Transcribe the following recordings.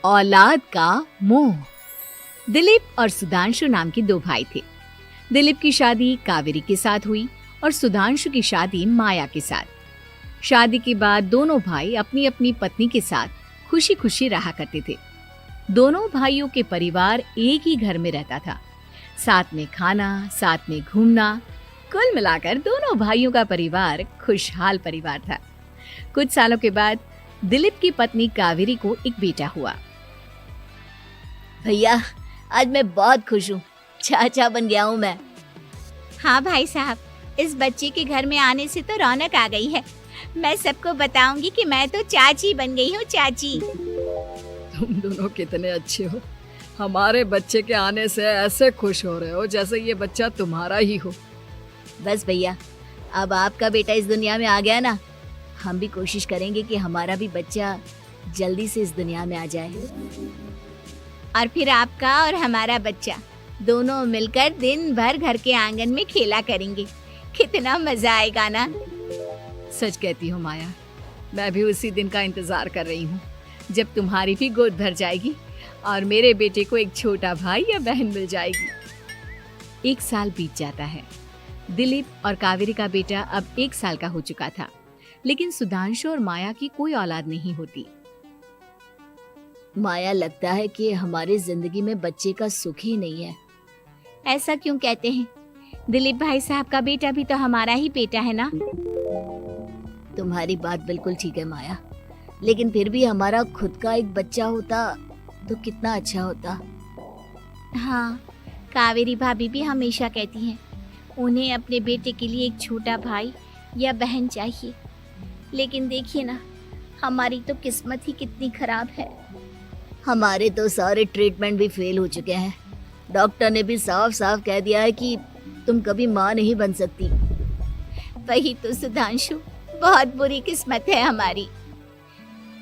औलाद का मोह। दिलीप और सुधांशु नाम के दो भाई थे। दिलीप की शादी कावेरी के साथ हुई और सुधांशु की शादी माया के साथ। शादी के बाद दोनों भाई अपनी अपनी पत्नी के साथ खुशी खुशी रहा करते थे। दोनों भाइयों के परिवार एक ही घर में रहता था। साथ में खाना, साथ में घूमना, कुल मिलाकर दोनों भाइयों का परिवार खुशहाल परिवार था। कुछ सालों के बाद दिलीप की पत्नी कावेरी को एक बेटा हुआ। भैया, आज मैं बहुत खुश हूँ, चाचा बन गया हूँ मैं। हाँ भाई साहब, इस बच्चे के घर में आने से तो रौनक आ गई है। मैं सबको बताऊंगी कि मैं तो चाची बन गई हूँ, चाची। तुम दोनों कितने अच्छे हो। हमारे बच्चे के आने से ऐसे खुश हो रहे हो जैसे ये बच्चा तुम्हारा ही हो। बस भैया, अब आपका बेटा इस दुनिया में आ गया ना, हम भी कोशिश करेंगे कि हमारा भी बच्चा जल्दी से इस दुनिया में आ जाए। और फिर आपका और हमारा बच्चा दोनों मिलकर दिन भर घर के आंगन में खेला करेंगे। कितना मजा आएगा ना। सच कहती हूँ माया, मैं भी उसी दिन का इंतजार कर रही हूँ जब तुम्हारी भी गोद भर जाएगी और मेरे बेटे को एक छोटा भाई या बहन मिल जाएगी। 1 साल बीत जाता है। दिलीप और कावेरी का बेटा अब 1 साल का हो चुका था, लेकिन सुधांशु और माया की कोई औलाद नहीं होती। माया, लगता है कि हमारी जिंदगी में बच्चे का सुख ही नहीं है। ऐसा क्यों कहते हैं? दिलीप भाई साहब का बेटा भी तो हमारा ही बेटा है ना। तुम्हारी बात बिल्कुल ठीक है माया, लेकिन फिर भी हमारा खुद का एक बच्चा होता तो कितना अच्छा होता। हाँ, कावेरी भाभी भी हमेशा कहती हैं उन्हें अपने बेटे के लिए एक छोटा भाई या बहन चाहिए। लेकिन देखिए ना, हमारी तो किस्मत ही कितनी खराब है। हमारे तो सारे ट्रीटमेंट भी फेल हो चुके हैं। डॉक्टर ने भी साफ साफ कह दिया है कि तुम कभी माँ नहीं बन सकती। वही तो सुधांशु, बहुत बुरी किस्मत है हमारी।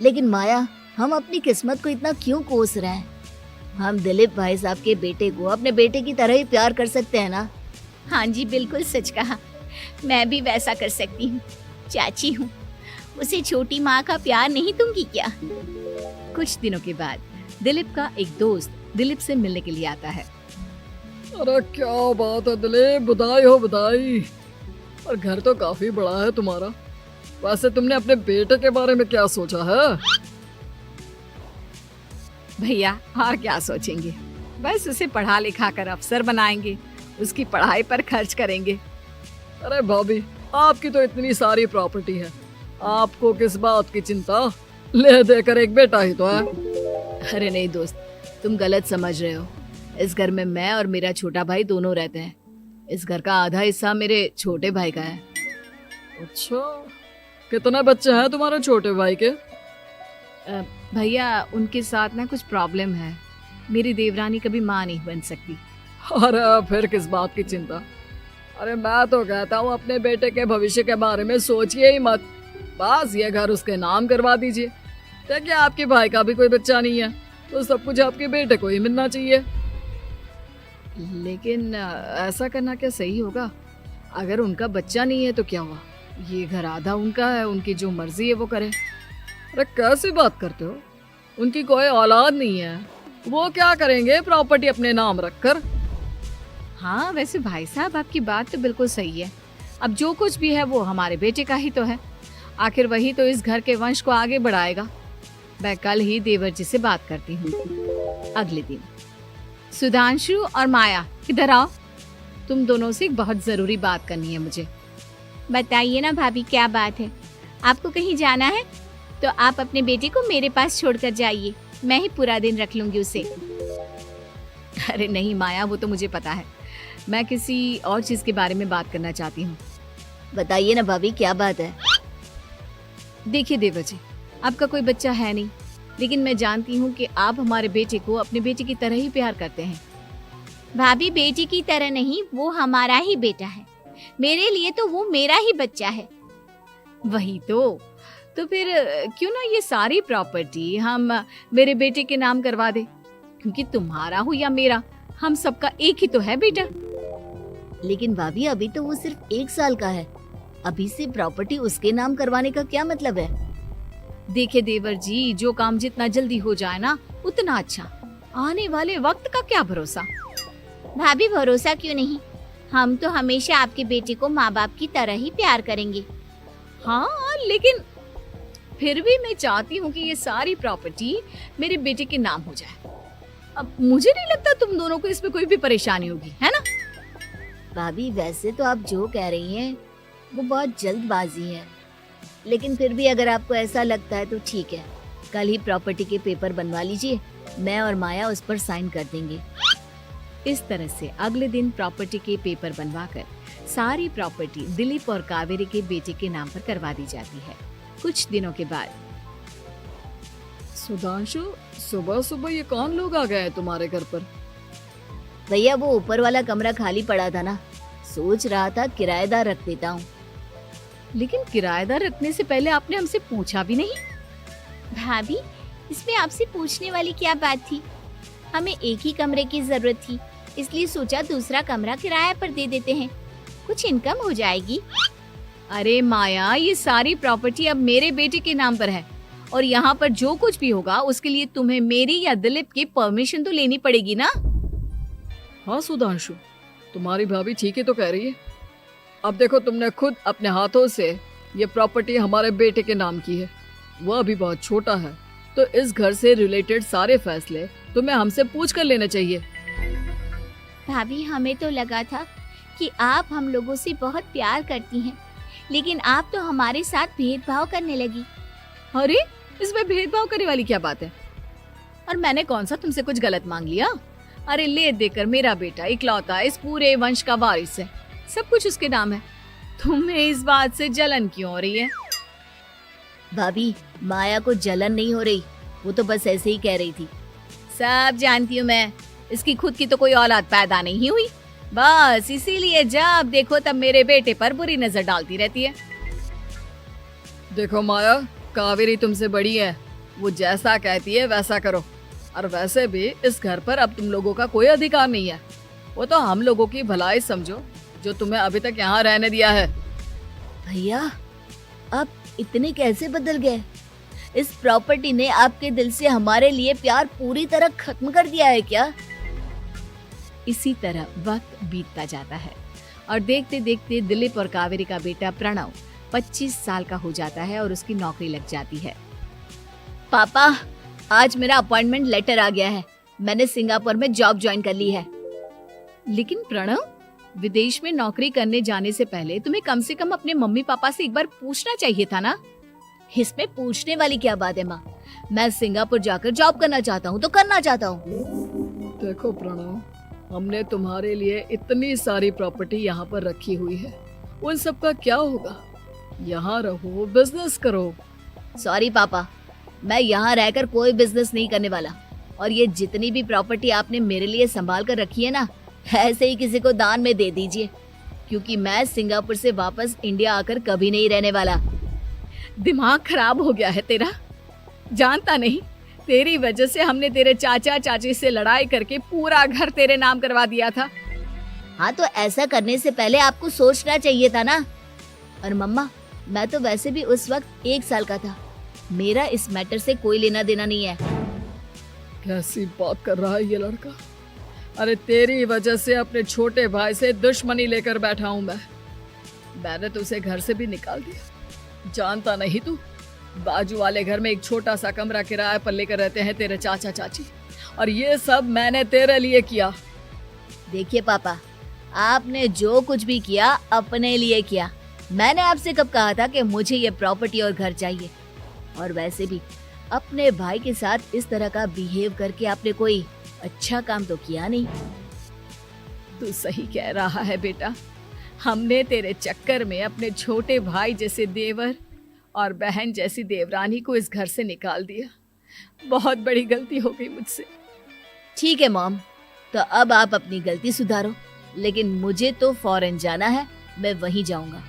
लेकिन माया, हम अपनी किस्मत को इतना क्यों कोस रहे हैं? हम दिलीप भाई साहब के बेटे को अपने बेटे की तरह ही प्यार कर सकते हैं ना। हाँ जी, बिल्कुल सच कहा। मैं भी वैसा कर सकती हूँ। चाची हूँ, उसे छोटी माँ का प्यार नहीं दूंगी क्या? कुछ दिनों के बाद दिलीप का एक दोस्त दिलीप से मिलने के लिए आता है। अरे क्या बात है दिलीप, बधाई हो बधाई। और घर तो काफी बड़ा है तुम्हारा। वैसे तुमने अपने बेटे के बारे में क्या सोचा है? भैया, और क्या सोचेंगे, बस उसे पढ़ा लिखा कर अफसर बनाएंगे, उसकी पढ़ाई पर खर्च करेंगे। अरे भाभी, आपकी तो इतनी सारी प्रॉपर्टी है, आपको किस बात की चिंता? ले देकर एक बेटा ही तो है। अरे नहीं दोस्त, तुम गलत समझ रहे हो। इस घर में मैं और मेरा छोटा भाई दोनों रहते हैं। इस घर का आधा हिस्सा मेरे छोटे भाई का है। अच्छा, कितने बच्चे हैं तुम्हारे छोटे भाई के? भैया, उनके साथ ना कुछ प्रॉब्लम है। मेरी देवरानी कभी माँ नहीं बन सकती। अरे फिर किस बात की चिंता? अरे मैं तो कहता हूँ अपने बेटे के भविष्य के बारे में सोचिए ही मत। बस ये घर उसके नाम करवा दीजिए। देखिए, आपके भाई का भी कोई बच्चा नहीं है तो सब कुछ आपके बेटे को ही मिलना चाहिए। लेकिन ऐसा करना क्या सही होगा? अगर उनका बच्चा नहीं है तो क्या हुआ? ये घर आधा उनका है, उनकी जो मर्जी है वो करे। अरे कैसी बात करते हो? उनकी कोई औलाद नहीं है, वो क्या करेंगे प्रॉपर्टी अपने नाम रखकर? हाँ, वैसे भाई साहब, आपकी बात तो बिल्कुल सही है। अब जो कुछ भी है वो हमारे बेटे का ही तो है। आखिर वही तो इस घर के वंश को आगे बढ़ाएगा। मैं कल ही देवर जी से बात करती हूँ। अगले दिन सुधांशु और माया, इधर आओ। तुम दोनों से एक बहुत जरूरी बात करनी है मुझे। बताइए ना भाभी, क्या बात है? आपको कहीं जाना है तो आप अपने बेटे को मेरे पास छोड़कर जाइए। मैं ही पूरा दिन रख लूंगी उसे। अरे नहीं माया, वो तो मुझे पता है। मैं किसी और चीज के बारे में बात करना चाहती हूँ। बताइए ना भाभी, क्या बात है? देखिए देवर जी, आपका कोई बच्चा है नहीं, लेकिन मैं जानती हूँ कि आप हमारे बेटे को अपने बेटे की तरह ही प्यार करते हैं। भाभी, बेटी की तरह नहीं, वो हमारा ही बेटा है। मेरे लिए तो वो मेरा ही बच्चा है। वही तो फिर क्यों ना ये सारी प्रॉपर्टी हम मेरे बेटे के नाम करवा दे, क्योंकि तुम्हारा हो या मेरा, हम सबका एक ही तो है बेटा। लेकिन भाभी, अभी तो वो सिर्फ 1 साल का है। अभी से प्रॉपर्टी उसके नाम करवाने का क्या मतलब है? देखे देवर जी, जो काम जितना जल्दी हो जाए ना उतना अच्छा। आने वाले वक्त का क्या भरोसा। भाभी भरोसा क्यों नहीं, हम तो हमेशा आपके बेटे को माँ बाप की तरह ही प्यार करेंगे। हाँ, लेकिन फिर भी मैं चाहती हूँ कि ये सारी प्रॉपर्टी मेरे बेटे के नाम हो जाए। अब मुझे नहीं लगता तुम दोनों को इसमें कोई भी परेशानी होगी, है ना? भाभी वैसे तो आप जो कह रही हैं वो बहुत जल्दबाजी है, लेकिन फिर भी अगर आपको ऐसा लगता है तो ठीक है, कल ही प्रॉपर्टी के पेपर बनवा लीजिए, मैं और माया उस पर साइन कर देंगे। इस तरह से अगले दिन प्रॉपर्टी के पेपर बनवाकर सारी प्रॉपर्टी दिलीप और कावेरी के बेटे के नाम पर करवा दी जाती है। कुछ दिनों के बाद सुधांशु, सुबह सुबह ये कौन लोग आ गए हैं तुम्हारे घर पर? भैया वो ऊपर वाला कमरा खाली पड़ा था ना, सोच रहा था किराएदार रख देता हूँ। लेकिन किराएदार रखने से पहले आपने हमसे पूछा भी नहीं। भाभी इसमें आपसे पूछने वाली क्या बात थी, हमें एक ही कमरे की जरूरत थी, इसलिए सोचा दूसरा कमरा किराए पर दे देते हैं, कुछ इनकम हो जाएगी। अरे माया, ये सारी प्रॉपर्टी अब मेरे बेटे के नाम पर है और यहाँ पर जो कुछ भी होगा उसके लिए तुम्हें मेरी या दिलीप की परमिशन तो लेनी पड़ेगी ना। हाँ सुधांशु, तुम्हारी भाभी ठीक ही तो कह रही है। अब देखो, तुमने खुद अपने हाथों से ये प्रॉपर्टी हमारे बेटे के नाम की है, वह अभी बहुत छोटा है, तो इस घर से रिलेटेड सारे फैसले तुम्हें हमसे पूछ कर लेने चाहिए। भाभी हमें तो लगा था कि आप हम लोगों से बहुत प्यार करती हैं, लेकिन आप तो हमारे साथ भेदभाव करने लगी। अरे, इसमें भेदभाव करने वाली क्या बात है? और मैंने कौन सा तुमसे कुछ गलत मांग लिया? अरे ले देकर मेरा बेटा इकलौता इस पूरे वंश का वारिस है, सब कुछ उसके नाम है। तुम्हें इस बात से जलन क्यों हो रही है? भाभी माया को जलन नहीं हो रही, वो तो बस ऐसे ही कह रही थी। सब जानती हूँ मैं, इसकी खुद की तो कोई औलाद पैदा नहीं हुई, बस इसीलिए जब देखो तब मेरे बेटे पर बुरी नजर डालती रहती है। देखो माया, कावेरी तुमसे बड़ी है, वो जैसा कहती है वैसा करो। और वैसे भी इस घर पर अब तुम लोगों का कोई अधिकार नहीं है, वो तो हम लोगों की भलाई समझो जो तुम्हें अभी तक यहाँ रहने दिया है। भैया आप इतने कैसे बदल गए? इस प्रॉपर्टी ने आपके दिल से हमारे लिए प्यार पूरी तरह खत्म कर दिया है क्या? इसी तरह वक्त बीतता जाता है और देखते देखते दिलीप और कावेरी का बेटा प्रणव 25 साल का हो जाता है और उसकी नौकरी लग जाती है। पापा आज मेरा अपॉइंटमेंट लेटर आ गया है, मैंने सिंगापुर में जॉब ज्वाइन कर ली है। लेकिन प्रणव, विदेश में नौकरी करने जाने से पहले तुम्हें कम से कम अपने मम्मी पापा से एक बार पूछना चाहिए था ना। इसमें पूछने वाली क्या बात है माँ, मैं सिंगापुर जाकर जॉब करना चाहता हूँ तो करना चाहता हूँ। देखो प्रणव, हमने तुम्हारे लिए इतनी सारी प्रॉपर्टी यहाँ पर रखी हुई है, उन सब का क्या होगा? यहाँ रहो, बिजनेस करो। सॉरी पापा, मैं यहाँ रहकर कोई बिजनेस नहीं करने वाला, और ये जितनी भी प्रॉपर्टी आपने मेरे लिए संभाल कर रखी है ना, ऐसे ही किसी को दान में दे दीजिए, क्योंकि मैं सिंगापुर से वापस इंडिया आकर कभी नहीं रहने वाला। दिमाग खराब हो गया है तेरा, जानता नहीं तेरी वजह से हमने तेरे चाचा चाची से लड़ाई करके पूरा घर तेरे नाम करवा दिया था। हाँ तो ऐसा करने से पहले आपको सोचना चाहिए था ना। और मम्मा, मैं तो वैसे भी उस वक्त 1 साल का था, मेरा इस मैटर से कोई लेना देना नहीं है। कैसी बात कर रहा है ये लड़का? अरे तेरी वजह से अपने छोटे भाई से दुश्मनी लेकर बैठा हूँ मैंने तो उसे घर से भी निकाल दिया। जानता नहीं तू, बाजू वाले घर में एक छोटा सा कमरा किराए पर लेकर रहते हैं तेरे चाचा चाची, और ये सब मैंने तेरे लिए किया। देखिए पापा, आपने जो कुछ भी किया अपने लिए किया। मैंने आपसे कब कहा था कि मुझे ये प्रॉपर्टी और घर चाहिए? और वैसे भी अपने भाई के साथ इस तरह का बिहेव करके आपने कोई अच्छा काम तो किया नहीं। तू सही कह रहा है बेटा, हमने तेरे चक्कर में अपने छोटे भाई जैसे देवर और बहन जैसी देवरानी को इस घर से निकाल दिया। बहुत बड़ी गलती हो गई मुझसे। ठीक है मॉम, तो अब आप अपनी गलती सुधारो, लेकिन मुझे तो फॉरेन जाना है, मैं वहीं जाऊंगा।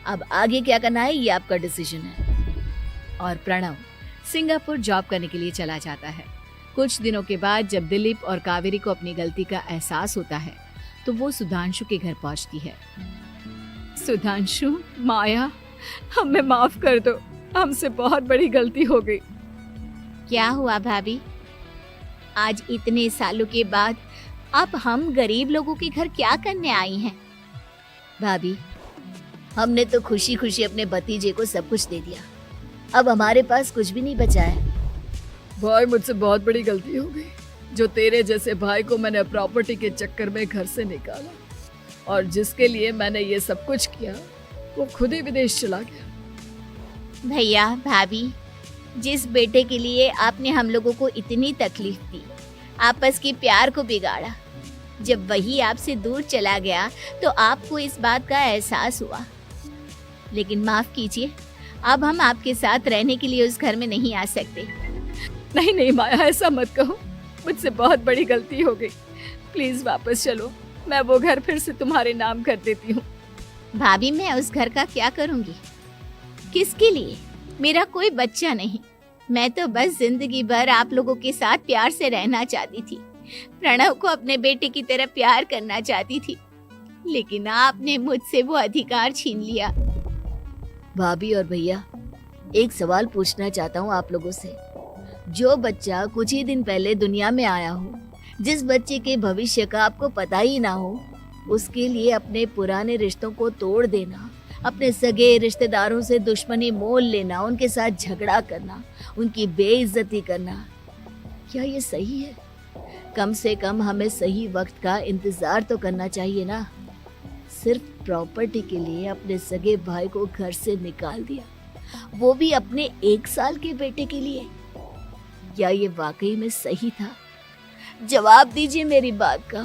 अब आगे क्या करना है ये आपका डिसीजन है। और प्रणव सिंगापुर जॉब करने के लिए चला जाता है। कुछ दिनों के बाद जब दिलीप और कावेरी को अपनी गलती का एहसास होता है तो वो सुधांशु के घर पहुंचती है। सुधांशु, माया, हमें माफ कर दो, हमसे बहुत बड़ी गलती हो गई। क्या हुआ भाभी? आज इतने सालों के बाद अब हम गरीब लोगों के घर क्या करने आई हैं? भाभी, हमने तो खुशी खुशी अपने भतीजे को सब कुछ दे दिया, अब हमारे पास कुछ भी नहीं बचा है। भाई, मुझसे बहुत बड़ी गलती हो गई। जो तेरे जैसे भाई को मैंने प्रॉपर्टी के चक्कर में घर से निकाला और जिसके लिए मैंने ये सब कुछ किया, वो खुद ही विदेश चला गया। भैया भाभी, जिस बेटे के लिए आपने हम लोगों को इतनी तकलीफ दी, आपस के प्यार को बिगाड़ा, जब वही आपसे दूर चला गया तो आपको इस बात का एहसास हुआ। लेकिन माफ कीजिए, अब हम आपके साथ रहने के लिए उस घर में नहीं आ सकते। नहीं नहीं माया, ऐसा मत कहो, मुझसे बहुत बड़ी गलती हो गई। प्लीज वापस चलो, मैं वो घर फिर से तुम्हारे नाम कर देती हूँ। भाभी, मैं उस घर का क्या करूंगी? किसके लिए? मेरा कोई बच्चा नहीं। मैं तो बस जिंदगी भर आप लोगों के साथ प्यार से रहना चाहती थी, प्रणव को अपने बेटे की तरह प्यार करना चाहती थी, लेकिन आपने मुझसे वो अधिकार छीन लिया। भाभी और भैया, एक सवाल पूछना चाहता हूँ आप लोगों से। जो बच्चा कुछ ही दिन पहले दुनिया में आया हो, जिस बच्चे के भविष्य का आपको पता ही ना हो, उसके लिए अपने पुराने रिश्तों को तोड़ देना, अपने सगे रिश्तेदारों से दुश्मनी मोल लेना, उनके साथ झगड़ा करना, उनकी बेइज्जती करना, क्या ये सही है? कम से कम हमें सही वक्त का इंतजार तो करना चाहिए ना। सिर्फ प्रॉपर्टी के लिए अपने सगे भाई को घर से निकाल दिया, वो भी अपने 1 साल के बेटे के लिए। क्या ये वाकई में सही था? जवाब दीजिए मेरी बात का।